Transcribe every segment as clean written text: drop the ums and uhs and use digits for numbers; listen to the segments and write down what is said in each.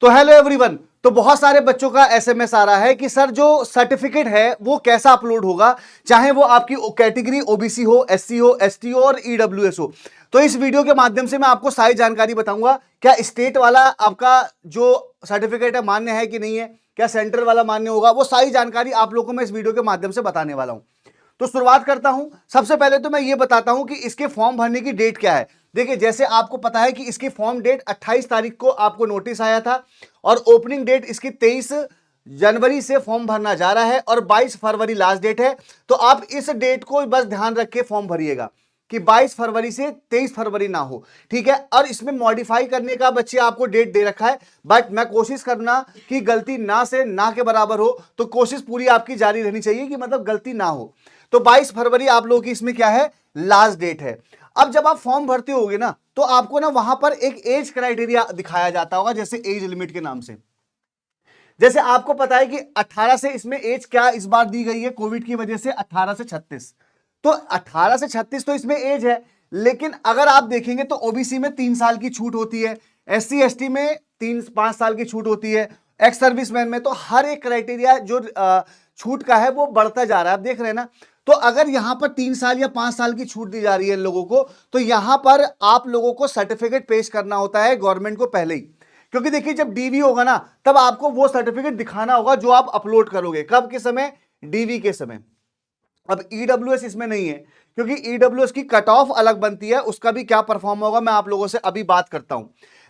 तो hello everyone. तो बहुत सारे बच्चों का एसएमएस आ रहा है कि सर जो सर्टिफिकेट है वो कैसा अपलोड होगा, चाहे वो आपकी कैटेगरी ओबीसी हो, एससी हो, एसटी हो और ईडब्ल्यूएस हो। तो इस वीडियो के माध्यम से मैं आपको सारी जानकारी बताऊंगा। क्या स्टेट वाला आपका जो सर्टिफिकेट है मान्य है कि नहीं है, क्या सेंट्रल वाला मान्य होगा, वो सारी जानकारी आप लोगों को मैं इस वीडियो के माध्यम से बताने वाला हूं। तो शुरुआत करता हूं। सबसे पहले तो मैं ये बताता हूं कि इसके फॉर्म भरने की डेट क्या है। देखिए, जैसे आपको पता है कि इसकी फॉर्म डेट 28 तारीख को आपको नोटिस आया था और ओपनिंग डेट इसकी 23 जनवरी से फॉर्म भरना जा रहा है और 22 फरवरी लास्ट डेट है। तो आप इस डेट को बस ध्यान रख के फॉर्म भरिएगा कि 22 फरवरी से 23 फरवरी ना हो, ठीक है। और इसमें मॉडिफाई करने का बच्चे आपको डेट दे रखा है, बट मैं कोशिश करना कि गलती ना से ना के बराबर हो, तो कोशिश पूरी आपकी जारी रहनी चाहिए कि मतलब गलती ना हो। तो 22 फरवरी आप लोगों की इसमें क्या है, लास्ट डेट है। अब जब आप फॉर्म भरते होगे ना, तो आपको ना वहां पर एक एज क्राइटेरिया दिखाया जाता होगा, जैसे एज लिमिट के नाम से। जैसे आपको पता है कि 18 से इसमें एज क्या इस बार दी गई है कोविड की वजह से, 18 से 36। तो 18 से 36 तो इसमें एज है, लेकिन अगर आप देखेंगे तो ओबीसी में 3 साल की छूट होती है, एससी एसटी में 3-5 साल की छूट होती है, एक्स सर्विसमैन में तो हर एक क्राइटेरिया जो छूट का है वो बढ़ता जा रहा है, आप देख रहे हैं ना। तो अगर यहां पर 3 साल या 5 साल की छूट दी जा रही है इन लोगों को, तो यहां पर आप लोगों को सर्टिफिकेट पेश करना होता है गवर्नमेंट को पहले ही। क्योंकि देखिए, जब डीवी होगा ना, तब आपको वो सर्टिफिकेट दिखाना होगा जो आप अपलोड करोगे, कब के समय, डीवी के समय। अब ईडब्ल्यूएस इसमें नहीं है, क्योंकि ईडब्ल्यूएस की कट ऑफ अलग बनती है, उसका भी क्या परफॉर्म होगा मैं आप लोगों से अभी बात करता हूं।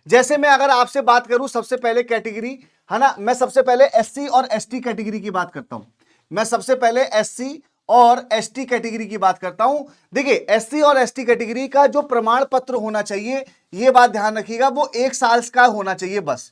जैसे मैं अगर आपसे बात करूं, सबसे पहले कैटेगरी है ना, मैं सबसे पहले एससी और एसटी कैटेगरी की बात करता हूं। मैं सबसे पहले एससी और एसटी कैटेगरी की बात करता हूं। देखिए, एससी और एसटी कैटेगरी का जो प्रमाण पत्र होना चाहिए, यह बात ध्यान रखिएगा, वो 1 साल का होना चाहिए बस।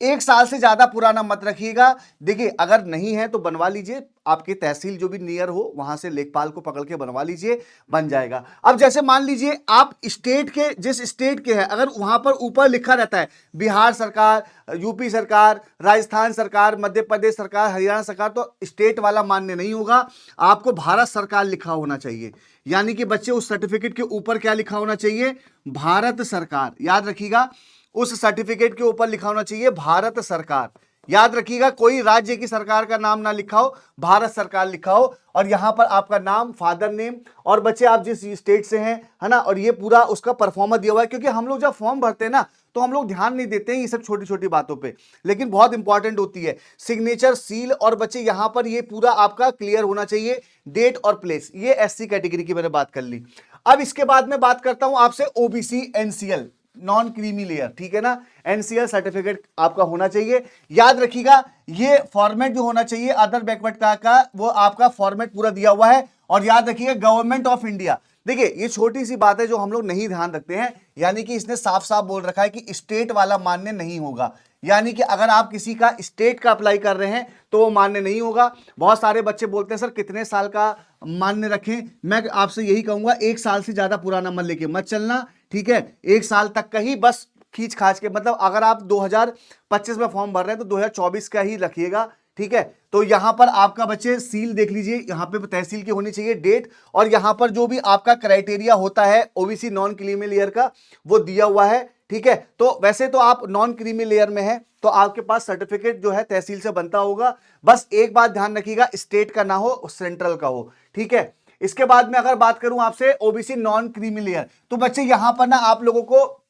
1 साल से ज्यादा पुराना मत रखिएगा। देखिए, अगर नहीं है तो बनवा लीजिए, आपकी तहसील जो भी नियर हो वहां से लेखपाल को पकड़ के बनवा लीजिए, बन जाएगा। अब जैसे मान लीजिए आप स्टेट के, जिस स्टेट के हैं, अगर वहां पर ऊपर लिखा रहता है बिहार सरकार, यूपी सरकार, राजस्थान सरकार, मध्य प्रदेश सरकार, हरियाणा सरकार, तो स्टेट वाला मान्य नहीं होगा। आपको भारत सरकार लिखा होना चाहिए। यानी कि बच्चे, उस सर्टिफिकेट के ऊपर क्या लिखा होना चाहिए, भारत सरकार। याद रखिएगा, उस सर्टिफिकेट के ऊपर लिखा होना चाहिए भारत सरकार। याद रखिएगा, कोई राज्य की सरकार का नाम ना लिखा हो, भारत सरकार लिखा हो। और यहां पर आपका नाम, फादर नेम, और बच्चे आप जिस स्टेट से हैं, है ना, और ये पूरा उसका परफॉर्मा दिया हुआ है। क्योंकि हम लोग जब फॉर्म भरते हैं ना, तो हम लोग ध्यान नहीं देते हैं ये सब छोटी छोटी बातों पे, लेकिन बहुत इंपॉर्टेंट होती है सिग्नेचर, सील। और बच्चे यहां पर ये पूरा आपका क्लियर होना चाहिए, डेट और प्लेस। ये एससी कैटेगरी की मैंने बात कर ली। अब इसके बाद में बात करता हूं आपसे OBC NCL, non creamy layer, ठीक है ना। एनसीएल सर्टिफिकेट आपका होना चाहिए। याद रखिएगा, ये फॉर्मेट जो होना चाहिए अदर बैकवर्ड का वो आपका फॉर्मेट पूरा दिया हुआ है। और याद रखिएगा, गवर्नमेंट ऑफ इंडिया। देखिए, ये छोटी सी बात है जो हम लोग नहीं ध्यान रखते हैं, यानी कि इसने साफ साफ बोल रखा है कि स्टेट वाला मान्य नहीं होगा। यानी कि अगर आप किसी का स्टेट का अप्लाई कर रहे हैं तो वो मान्य नहीं होगा। बहुत सारे बच्चे बोलते हैं सर कितने साल का मान्य रखें। मैं आपसे यही कहूंगा, 1 साल से ज्यादा पुराना मत लेके मत चलना, ठीक है। 1 साल तक का ही बस खींच खाच के, मतलब अगर आप 2025 में फॉर्म भर रहे हैं तो 2024 का ही रखिएगा, ठीक है। तो यहां पर आपका बच्चे सील देख लीजिए, यहां पे तहसील की होनी चाहिए डेट, और यहां पर जो भी आपका क्राइटेरिया होता है ओबीसी नॉन क्रीमी लेयर का, वो दिया हुआ है, ठीक है। तो वैसे तो आप नॉन क्रीमी लेयर में है, तो आपके पास सर्टिफिकेट जो है तहसील से बनता होगा। बस एक बात ध्यान रखिएगा, स्टेट का ना हो, सेंट्रल का हो, ठीक है। इसके बाद में अगर बात करूं आपसे ओबीसी नॉन क्रीमी लेयर, तो बच्चे यहां पर ना आप लोगों को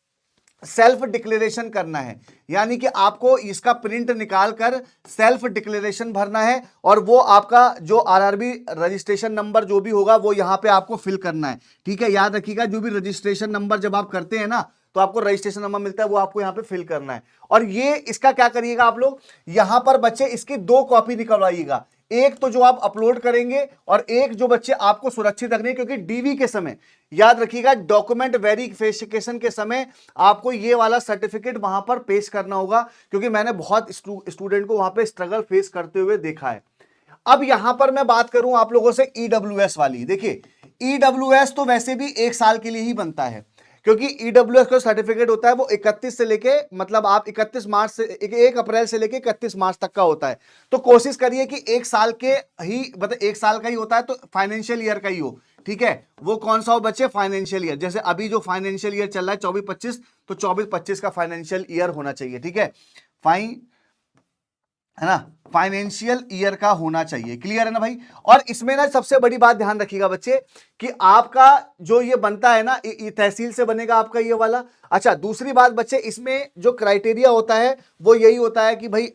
सेल्फ डिक्लेरेशन करना है। यानी कि आपको इसका प्रिंट निकाल कर सेल्फ डिक्लेरेशन भरना है, और वो आपका जो आरआरबी रजिस्ट्रेशन नंबर जो भी होगा वो यहां पे आपको फिल करना है, ठीक है। याद रखिएगा, जो भी रजिस्ट्रेशन नंबर जब आप करते हैं ना, तो आपको रजिस्ट्रेशन नंबर मिलता है, वो आपको यहां पे फिल करना है। और ये इसका क्या करिएगा आप लोग, यहां पर बच्चे इसकी 2 कॉपी निकलवाइएगा। एक तो जो आप अपलोड करेंगे, और एक जो बच्चे आपको सुरक्षित रखने, क्योंकि डीवी के समय, याद रखिएगा, डॉक्यूमेंट वेरिफिकेशन के समय आपको ये वाला सर्टिफिकेट वहां पर पेश करना होगा, क्योंकि मैंने बहुत स्टूडेंट को वहां पे स्ट्रगल फेस करते हुए देखा है। अब यहां पर मैं बात करूं आप लोगों से ईडब्ल्यूएस वाली। देखिए, ईडब्ल्यूएस तो वैसे भी 1 साल के लिए ही बनता है, क्योंकि ईडब्ल्यूएस का सर्टिफिकेट होता है वो 31 से लेके, मतलब आप 31 मार्च से 1 अप्रैल से लेके 31 मार्च तक का होता है। तो कोशिश करिए कि 1 साल के ही, मतलब 1 साल का ही होता है, तो फाइनेंशियल ईयर का ही हो, ठीक है। वो कौन सा हो बच्चे, फाइनेंशियल ईयर। जैसे अभी जो फाइनेंशियल ईयर चल रहा है 24-25, तो 24-25 का फाइनेंशियल ईयर होना चाहिए, ठीक है। है ना, फाइनेंशियल ईयर का होना चाहिए। क्लियर है ना भाई। और इसमें ना सबसे बड़ी बात ध्यान रखिएगा बच्चे कि आपका जो ये बनता है ना, तहसील से बनेगा आपका ये वाला। अच्छा, दूसरी बात बच्चे, इसमें जो क्राइटेरिया होता है वो यही होता है कि भाई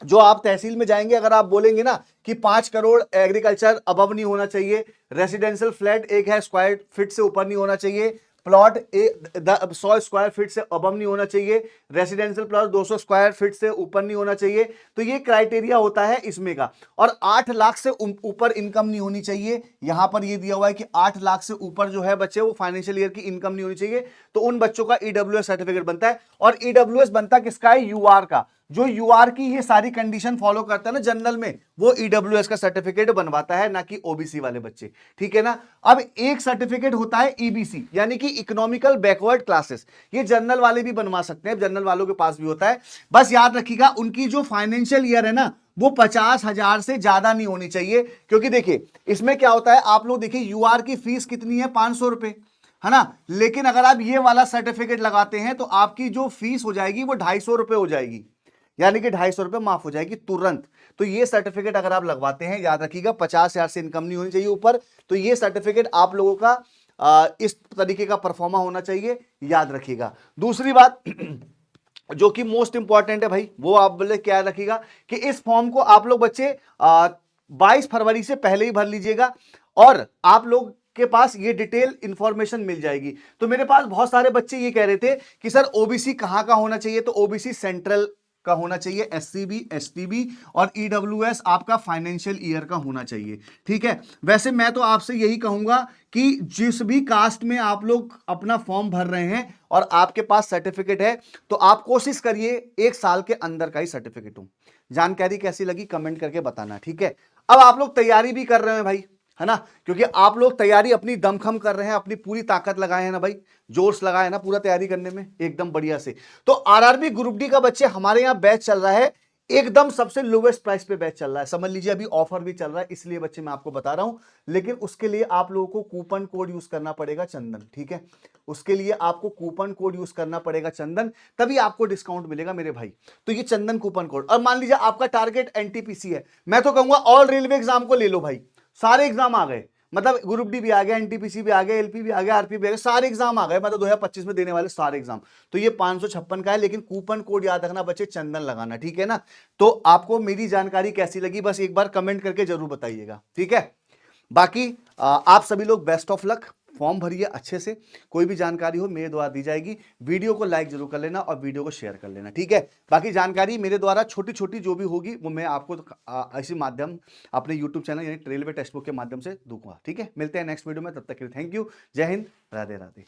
जो आप तहसील में जाएंगे, अगर आप बोलेंगे ना कि 5 करोड़ एग्रीकल्चर अबव नहीं होना चाहिए, रेसिडेंशियल फ्लैट एक है स्क्वायर फीट से ऊपर नहीं होना चाहिए, प्लॉट 100 स्क्वायर फीट से अबव नहीं होना चाहिए, रेसिडेंशियल प्लॉट 200 स्क्वायर फीट से ऊपर नहीं होना चाहिए, तो ये क्राइटेरिया होता है इसमें का। और 8 लाख से ऊपर इनकम नहीं होनी चाहिए। यहां पर ये दिया हुआ है कि 8 लाख से ऊपर जो है बच्चे, वो फाइनेंशियल ईयर की इनकम नहीं होनी चाहिए, तो उन बच्चों का ईडब्ल्यूएस सर्टिफिकेट बनता है। और ईडब्ल्यूएस बनता किसका है? यूआर का। जो यूआर की ये सारी कंडीशन फॉलो करता है ना जनरल में, वो ईडब्ल्यूएस का सर्टिफिकेट बनवाता है, ना कि ओबीसी वाले बच्चे। ठीक है ना। अब एक सर्टिफिकेट होता है ईबीसी, यानी कि इकोनॉमिकल बैकवर्ड क्लासेस। ये जनरल वाले भी बनवा सकते हैं, जनरल वालों के पास भी होता है। बस याद रखिएगा उनकी जो फाइनेंशियल ईयर है ना, वो 50,000 से ज्यादा नहीं होनी चाहिए। क्योंकि देखिए इसमें क्या होता है, आप लोग देखिए यूआर की फीस कितनी है? 500 रुपए, है ना। लेकिन अगर आप ये वाला सर्टिफिकेट लगाते हैं तो आपकी जो फीस हो जाएगी वो 250 रुपए हो जाएगी, यानी कि 250 रुपए माफ हो जाएगी तुरंत। तो ये सर्टिफिकेट अगर आप लगवाते हैं, याद रखिएगा 50,000 से इनकम नहीं होनी चाहिए ऊपर, तो ये सर्टिफिकेट आप लोगों का इस तरीके का परफॉर्मा होना चाहिए, याद रखिएगा। दूसरी बात जो कि मोस्ट इंपॉर्टेंट है भाई, वो आप बोले क्या रखिएगा कि इस फॉर्म को आप लोग बच्चे 22 फरवरी से पहले ही भर लीजिएगा, और आप लोग के पास ये डिटेल इंफॉर्मेशन मिल जाएगी। तो मेरे पास बहुत सारे बच्चे ये कह रहे थे कि सर ओबीसी कहां का होना चाहिए, तो ओबीसी सेंट्रल का होना चाहिए, एससीबी, एसटीबी, और ईडब्ल्यूएस आपका फाइनेंशियल ईयर का होना चाहिए। ठीक है। वैसे मैं तो आपसे यही कहूंगा कि जिस भी कास्ट में आप लोग अपना फॉर्म भर रहे हैं और आपके पास सर्टिफिकेट है, तो आप कोशिश करिए 1 साल के अंदर का ही सर्टिफिकेट हो। जानकारी कैसी लगी कमेंट करके बताना। ठीक है। अब आप लोग तैयारी भी कर रहे हैं भाई, है ना, क्योंकि आप लोग तैयारी अपनी दमखम कर रहे हैं, अपनी पूरी ताकत लगाए हैं ना भाई, जोश लगाए हैं ना पूरा तैयारी करने में एकदम बढ़िया से। तो आरआरबी ग्रुप डी का बच्चे हमारे यहां बैच चल रहा है, एकदम सबसे लोवेस्ट प्राइस पे बैच चल रहा है, समझ लीजिए अभी ऑफर भी चल रहा है, इसलिए बच्चे मैं आपको बता रहा हूं। लेकिन उसके लिए आप लोगों को कूपन कोड यूज करना पड़ेगा चंदन। ठीक है। उसके लिए आपको कूपन कोड यूज करना पड़ेगा चंदन, तभी आपको डिस्काउंट मिलेगा मेरे भाई। तो ये चंदन कूपन कोड, और मान लीजिए आपका टारगेट एनटीपीसी है, मैं तो कहूंगा ऑल रेलवे एग्जाम को ले लो भाई, सारे एग्जाम आ गए, मतलब ग्रुप डी भी आ गया, एनटीपीसी भी आ गया, एलपी भी आ गया, आरपी भी आ गया, सारे एग्जाम आ गए, मतलब 2025 में देने वाले सारे एग्जाम। तो ये 556 का है, लेकिन कूपन कोड याद रखना बच्चे, चंदन लगाना। ठीक है ना। तो आपको मेरी जानकारी कैसी लगी बस एक बार कमेंट करके जरूर बताइएगा। ठीक है। बाकी आप सभी लोग बेस्ट ऑफ लक, फॉर्म भरिए अच्छे से, कोई भी जानकारी हो मेरे द्वारा दी जाएगी। वीडियो को लाइक जरूर कर लेना और वीडियो को शेयर कर लेना। ठीक है। बाकी जानकारी मेरे द्वारा छोटी छोटी जो भी होगी वो मैं आपको इसी माध्यम अपने यूट्यूब चैनल यानी रेलवे टेक्स्ट बुक के माध्यम से दूंगा। ठीक है। मिलते हैं नेक्स्ट वीडियो में, तब तक के लिए थैंक यू, जय हिंद, राधे राधे।